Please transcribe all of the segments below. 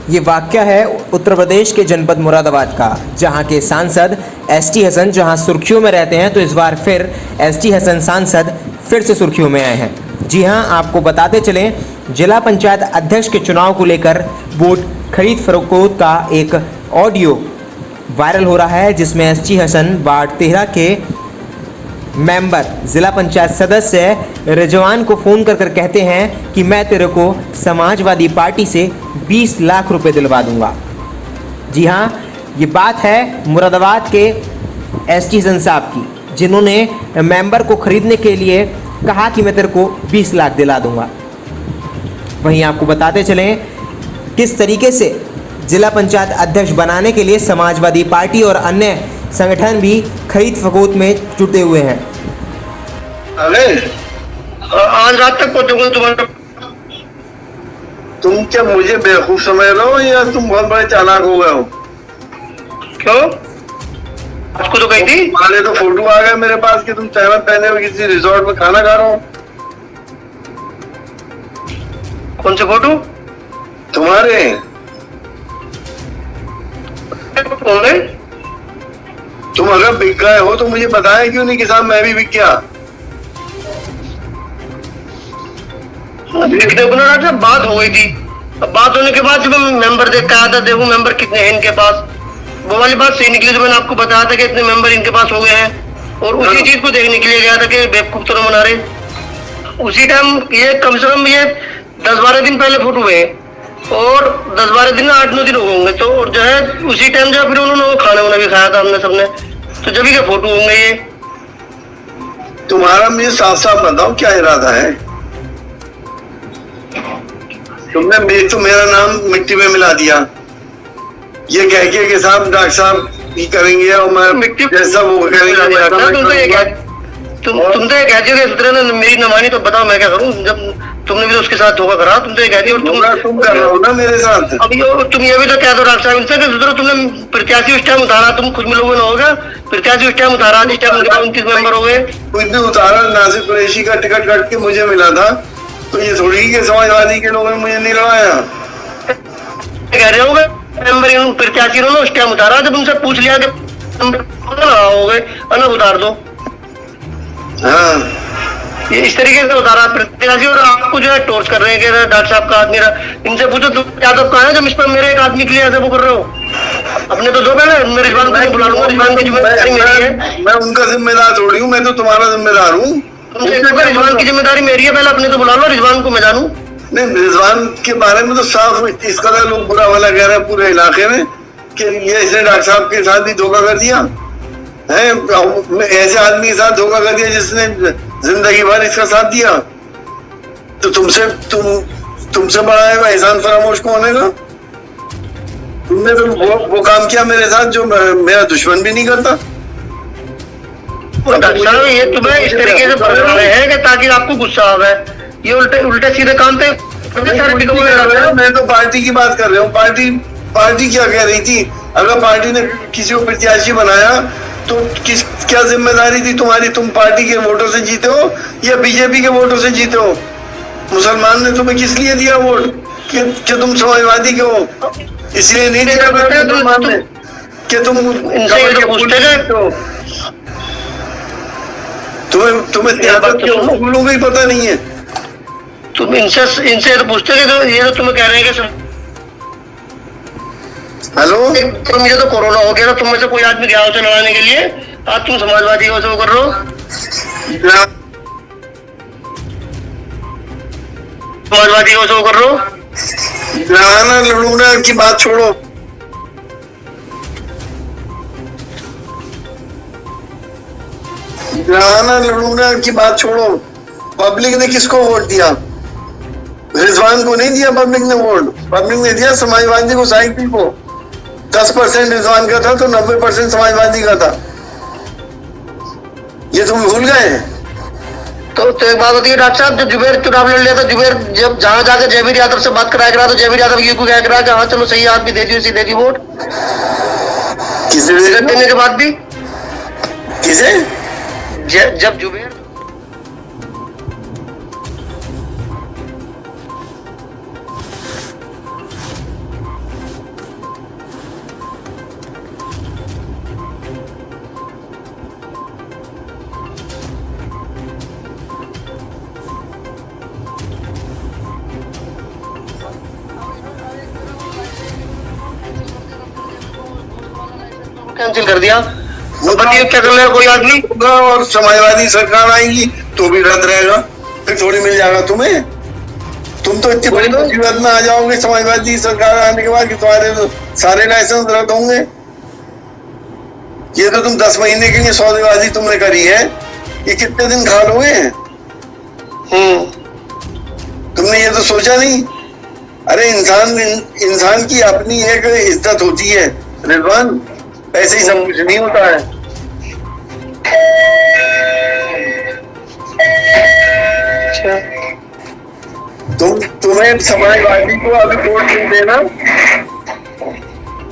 ये वाक़या है उत्तर प्रदेश के जनपद मुरादाबाद का, जहां के सांसद एसटी हसन जहां सुर्खियों में रहते हैं, तो इस बार फिर एसटी हसन सांसद फिर से सुर्खियों में आए हैं। जी हां, आपको बताते चलें, जिला पंचायत अध्यक्ष के चुनाव को लेकर वोट खरीद फरोख्त का एक ऑडियो वायरल हो रहा है, जिसमें एसटी हसन वार्ड 13 के मेंबर जिला पंचायत सदस्य रिजवान को फ़ोन कर कर कहते हैं कि मैं तेरे को समाजवादी पार्टी से 20 लाख रुपए दिलवा दूंगा। जी हाँ, ये बात है मुरादाबाद के एसटी हसन साहब की, जिन्होंने मेंबर को खरीदने के लिए कहा कि मैं तेरे को 20 लाख दिला दूंगा। वहीं आपको बताते चलें किस तरीके से जिला पंचायत अध्यक्ष बनाने के लिए समाजवादी पार्टी और अन्य संगठन भी खरीद फरोख्त में जुटे हुए हैं। अरे आज रात तक पहुंचूंगा तुम्हारा। तुम क्या मुझे बेवकूफ समझ रहे हो या तुम बहुत बड़े चालाक हो गए हो? क्यों? आपको तो कही थी। तुम्हारे तो फोटो आ गए मेरे पास कि तुम तहमत पहने हुए किसी रिजॉर्ट में खाना खा रहे हो। कौन से फोटो? तुम्हारे तुम अगर बिक गए हो तो मुझे बताया क्यों नहीं कि साहब मैं भी बिक गया। बात हो गई थी, अब बात होने के बाद जब मैं मेंबर देख के आया था, देखो मेंबर कितने हैं इनके पास, वो वाली बात सही निकली। तो मैंने आपको बताया था कि इतने मेंबर इनके पास हो गए हैं, और उसी चीज को देखने के लिए गया था कि बेवकूफ तो न बना रहे। उसी टाइम ये कम से कम ये 10-12 दिन पहले फोटो हुए, और 10-12 दिन 8-9 दिन हो होंगे, तो जो है उसी टाइम जो फिर उन्होंने वो खाना वाना भी खाया था हमने सबने, तो जब के फोटो होंगे ये। तुम्हारा मुझे साफ साफ बताओ क्या इरादा है? तुमने तो मेरा नाम मिट्टी में मिला दिया, ये कह के साहब डॉक्टर साहब ये करेंगे और मैं मिट्टी जैसा वो करेंगे। तुम तो ये कहती हो कि सुतरे ने मेरी न मानी, तो बताओ मैं क्या करूं? जब तुमने भी तो उसके साथ धोखा करा, तुम तो ये कहती हो। तुम कर रहे हो ना मेरे साथ। अब तुम ये भी तो कह दो डॉक्टर साहब इनसे कि सुतरे तुमने प्रत्याशी उस टाइम उतारा, तुम खुद मिलोगे ना होगा, प्रत्याशी उस टाइम उतारा, जिस टाइम उनके 29 मेंबर हो गए। कुछ भी उतारा, नासिर कुरैशी का टिकट कट के मुझे मिला था, तो ये थोड़ी के समाजवादी के लोगों ने मुझे नहीं लगाया। कह रहे होगे मेंबर प्रत्याशी ने उस टाइम उतारा, जब उनसे पूछ लिया कि हो गए अलग उतार दो। हाँ, ये इस तरीके से उतारा प्रत्याशी, और आपको जो है टॉर्च कर रहे हैं कि डॉक्टर साहब का आदमी रहा। इनसे पूछो तुम यादव कहाँ है जब इस पर मेरे एक आदमी के लिए ऐसे वो कर रहे हो? अपने तो दो पहले, मैं रिजवान को बुला लूंगा, रिजवान की जिम्मेदारी मेरी है। मैं उनका जिम्मेदार थोड़ी हूँ, मैं तो तुम्हारा जिम्मेदार हूँ। रिजवान की जिम्मेदारी मेरी है, पहले अपने तो बुला लो, रिजवान को मैं जानू। नहीं, रिजवान के बारे में तो साफ इस कदर लोग बुरा भला कह रहे हैं पूरे इलाके में कि ये इसने डॉक्टर साहब के साथ भी धोखा कर दिया है, ऐसे आदमी के साथ धोखा कर दिया जिसने जिंदगी भर इसका साथ दिया। तो तुमसे बड़ा है एहसान फरामोश कौन है? तुमने तो वो काम किया मेरे साथ जो मेरा दुश्मन भी नहीं करता। डॉक्टर साहब ये तुम्हें इस तरीके से बोल रहे हैं कि ताकि आपको गुस्सा आवे, ये उल्टे सीधे काम पे मैं तो पार्टी की बात कर रहा हूँ। पार्टी क्या कह रही थी? अगर पार्टी ने किसी को प्रत्याशी बनाया तो क्या जिम्मेदारी थी तुम्हारी? तुम पार्टी के वोटों से जीते हो या बीजेपी के वोटों से जीते हो? मुसलमान ने तुम्हें किस लिए दिया वोट? कि तुम समाजवादी के हो, इसलिए नहीं दिया मुसलमान ने कि तुम तुम्हें भूलों ही पता नहीं है। तुम इनसे तो पूछते थे, तो ये तो तुम्हें कह रहे हैं कि हेलो, तो मुझे तो कोरोना हो गया था, तुम में से कोई आदमी गया उसे लड़ाने के लिए, आज तुम समाजवादी हो वो कर रहे हो। समाजवादी हो वो कर रहे हो। लड़ाना लड़ूंगा की बात छोड़ो। लड़ाना लड़ूंगा की बात छोड़ो। पब्लिक ने किसको वोट दिया? रिजवान को नहीं दिया पब्लिक ने वोट, पब्लिक ने दिया समाजवादी को, साइकिल को। 10% रिजवान का था तो 90% समाजवादी का था। ये तुम भूल गए? तो एक बात होती है डॉक्टर साहब, जब जुबेर चुनाव लड़ लिया था, जुबेर जब जहां जाकर जयवीर यादव से बात कराया करा, तो जयवीर यादव ये को क्या करा कि हाँ चलो सही आदमी दे दी वोट। किसे देने के बाद भी? किसे? जब जुबेर कैंसिल कर दिया। वो बताइए क्या कर लेगा कोई आदमी, और समाजवादी सरकार आएगी तो भी रद्द रहेगा, फिर थोड़ी मिल जाएगा तुम्हें। तुम तो इतनी बड़ी मुसीबत में आ जाओगे समाजवादी सरकार आने के बाद कि तुम्हारे तो सारे लाइसेंस रद्द होंगे। ये तो तुम 10 महीने के लिए सौदेबाजी तुमने करी है, ये कितने दिन खा लोगे? तुमने ये तो सोचा नहीं। अरे इंसान की अपनी एक इज्जत होती है रिजवान, ऐसे ही सब कुछ नहीं होता है। तुम्हें समाजवादी को अभी वोट नहीं देना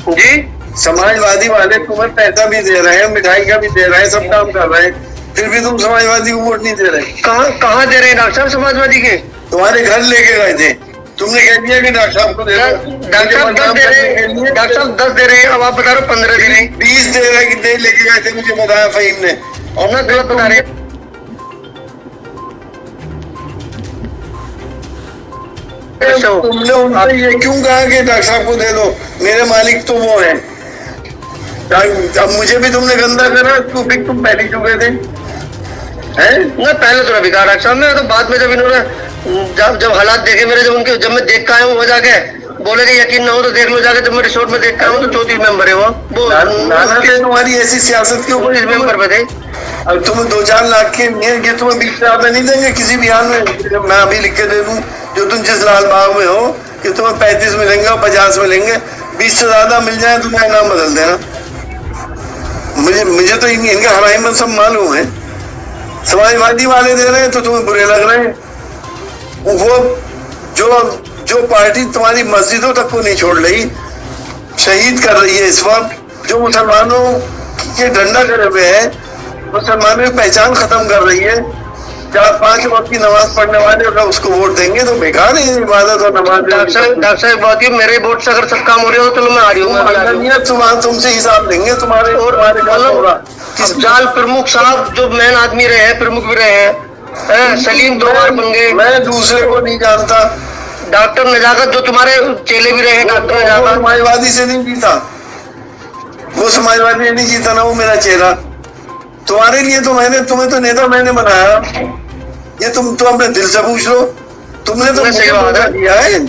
जी। समाजवादी वाले तुम्हें पैसा भी दे रहे हैं, मिठाई का भी दे रहे हैं, सब काम कर रहे हैं, फिर भी तुम समाजवादी को वोट नहीं दे रहे। कहाँ दे रहे हैं डॉक्टर साहब समाजवादी के? तुम्हारे घर लेके गए थे, तुमने कह दिया कि डॉक्टर साहब को दे दो। डॉक्टर साहब 10 दे रहे हैं, डॉक्टर साहब 10 दे रहे हैं, अब आप बता रहे 15 दे रहे हैं, 20 दे रहे हैं कि नहीं लेके गए थे, मुझे बताया फहीम ने, और ना गलत बता रहे। तुमने उनसे ये क्यों कहा कि डॉक्टर साहब को दे दो, मेरे मालिक तो वो है। अब मुझे भी तुमने गंदा करा, क्योंकि तुम पहले चुके थे हैं ना। पहले तो बिगाड़ डॉक्टर साहब ने, तो बाद में जब इन्होंने जब हालात देखे मेरे, जब मैं देख का आया हूँ, वो जाके बोले कि यकीन ना हो तो देख लो जाके, जब मैं रिसोर्ट में देख का हूँ तो 34 मेंबर है वो तुम्हारी ऐसी सियासत के ऊपर इस मेंबर पे थे। अब तुम 2-4 लाख के ये तुम्हें 20 से ज्यादा नहीं देंगे किसी भी हाल में। मैं अभी लिख के दे दूं जो तुम जिस लाल बाग में हो कि तुम्हें 35 मिलेंगे और 50 मिलेंगे, 20 से ज्यादा मिल जाए तो मेरा नाम बदल देना। मुझे तो इनके हराई में सब मालूम है। समाजवादी वाले दे रहे हैं तो तुम्हें बुरे लग रहे हैं। वो जो पार्टी तुम्हारी मस्जिदों तक को नहीं छोड़ रही, शहीद कर रही है इस वक्त, जो मुसलमानों के डंडा करे हुए है, मुसलमानों की पहचान खत्म कर रही है। 4-5 वक्त की नमाज पढ़ने वाले अगर उसको वोट देंगे तो बेकार है इबादत और नमाज। डॉक्टर साहब बात है, मेरे वोट से अगर सब काम हो रहे हो तो चलो मैं आ रही हूँ, तुमसे हिसाब लेंगे तुम्हारे और जाल प्रमुख साहब जो मेन आदमी रहे हैं, प्रमुख भी रहे हैं, सलीम 2 बार बन गए। मैं दूसरे को नहीं जानता। डॉक्टर नजाकत जो तुम्हारे चेले भी रहे हैं, डॉक्टर नजाकत समाजवादी से नहीं जीता, वो समाजवादी नहीं जीता ना, वो मेरा चेहरा। तुम्हारे लिए तो तुम्हें तो नेता मैंने बनाया, ये तुम तो अपने दिल से पूछ लो। तुमने तो मुझे धोखा दिया है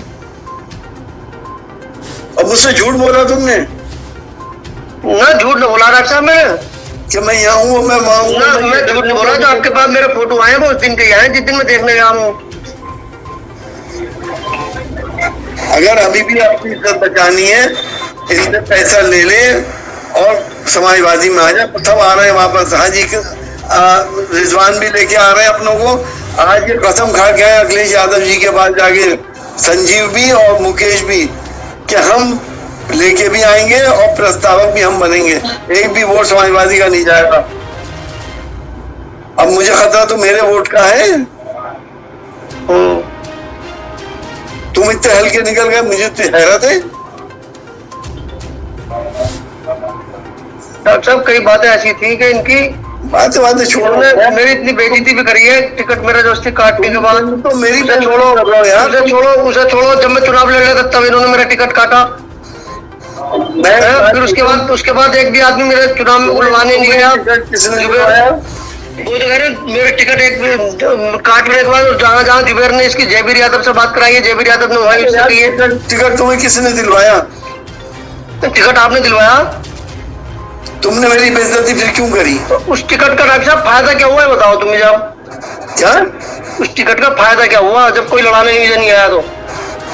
और मुझसे झूठ बोला तुमने ना। झूठ न बोला डॉक्टर साहब मैं कि मैं यहाँ हूँ, मैं वहाँ हूँ, मैं झूठ नहीं बोला। जो आपके पास मेरे फोटो आए वो उस दिन के आए जिस दिन मैं देखने गया हूँ। अगर अभी भी आपकी इज्जत बचानी है, इनसे पैसा ले ले और समाजवादी में आ जाए। सब आ रहे हैं वापस, हाजी रिजवान भी लेके आ रहे हैं अपनों को। आज ये कसम खा के आए अखिलेश यादव जी के पास जाके, संजीव भी और मुकेश भी, कि हम लेके भी आएंगे और प्रस्तावक भी हम बनेंगे, एक भी वोट समाजवादी का नहीं जाएगा। अब मुझे खतरा तो मेरे वोट का है। तुम इतने हल्के निकल गए, मुझे तो हैरत है। डॉक्टर साहब कई बातें ऐसी थी कि इनकी बातें छोड़ो, मेरी इतनी बेइज्जती भी करी है। टिकट मेरा दोस्ती काटने के बाद तो मेरी छोड़ो यार, उसे छोड़ो। जब मैं चुनाव लड़ रहा था तब इन्होंने मेरा टिकट काटा। फिर उसके बाद एक भी आदमी मेरे चुनाव में बुलवाने नहीं गया। वो जो है मेरे टिकट एक काटने के बाद जहाँ जुबेर ने इसकी जयवीर यादव से बात कराई है, जयवीर यादव ने वही टिकट तुम्हें किसने दिलवाया? टिकट आपने दिलवाया। तुमने मेरी बेइज्जती फिर क्यों करी? तो उस टिकट का डॉक्टर साहब फायदा क्या हुआ है बताओ तुम मुझे। आप क्या उस टिकट का फायदा क्या हुआ जब कोई लड़ाने नहीं आया? तो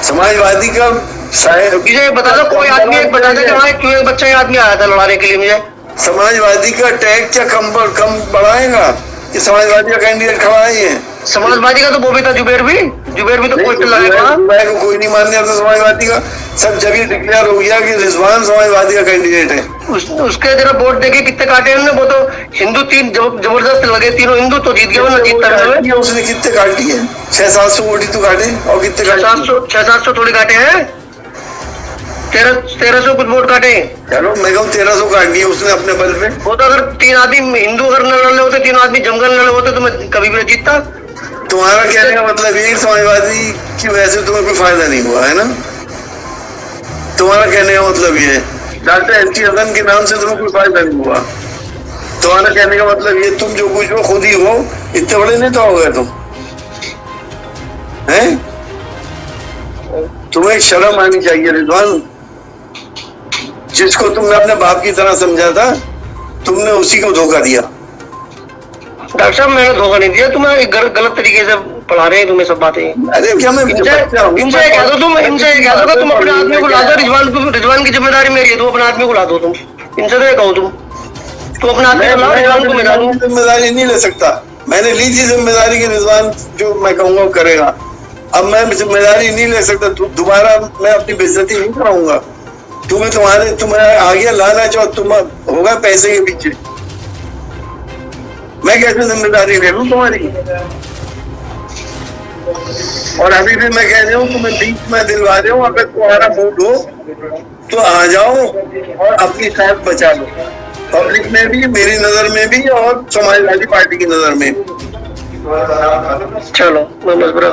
समाजवादी का मुझे बता दो, कोई आदमी एक बता दे कि क्यों एक बच्चा आदमी आया था लड़ाने के लिए। मुझे समाजवादी का टैग क्या कम बढ़ाएगा कि समाजवादी का कैंडिडेट खड़ा है? समाजवादी का तो वो भी था, जुबेर भी तो कोई लगेगा। मैं कोई नहीं मानने आता समाजवादी का। सब जब ये डिक्लेयर हो गया कि रिजवान समाजवादी का कैंडिडेट है, उसके जरा वोट देके कितने काटे उन्होंने। वो तो हिंदू 3 जबरदस्त लगे, तीनों हिंदू तो जीत गया, वो जीतता रहा। उसने कितने काटी है? 600-700 वोट ही तो काटे। और कितने 600-700 थोड़ी काटे हैं, 1300 कुछ वोट काटे। चलो मैं कहूँ 1300 काट दिए उसने अपने बल पे। वो तो अगर 3 आदमी हिंदू अगर न लड़े होते, 3 आदमी जंगल न लड़े होते तो मैं कभी भी जीतता। तुम्हारा कहने का मतलब ये समाजवादी की वजह से तुम्हें कोई फायदा नहीं हुआ है ना? तुम्हारा कहने का मतलब ये है डॉक्टर एसटी हसन के नाम से तुम्हें कोई फायदा नहीं हुआ। तुम्हारा कहने का मतलब ये तुम जो कुछ हो खुद ही हो, इतने बड़े नेता हो गए तुम हैं। तुम्हें शर्म आनी चाहिए रिजवान। जिसको तुमने अपने बाप की तरह समझा था, तुमने उसी को धोखा दिया। डॉक्टर साहब मैंने धोखा नहीं दिया, तुम्हें गलत तरीके से पढ़ा रहे हैं तुम्हें सब बातें। अरे क्या मैं इनसे कह दो तुम अपने आदमी को ला दो। रिजवान की जिम्मेदारी मेरी है, तुम अपने आदमी को ला दो। तुम इनसे तो कहो तुम अपने आदमी को लाओ, रिजवान को मिला दो। जिम्मेदारी नहीं ले सकता, मैंने ली थी जिम्मेदारी की, रिजवान जो मैं कहूँगा करेगा। अब मैं जिम्मेदारी नहीं ले सकता, दोबारा मैं अपनी बेइज्जती नहीं कराऊंगा। तुम्हें आ गया लालच और तुम होगा पैसे के पीछे। मैं कैसे जिम्मेदारी ले लूं तुम्हारी। और अभी भी मैं कह रहा हूँ, तुम्हें बीच में दिलवा रहा हूँ, अगर तुम्हारा मूड हो तो आ जाओ और अपनी साथ बचा लो, पब्लिक में भी, मेरी नजर में भी और समाजवादी पार्टी की नजर में भी। चलो मैं मशवरा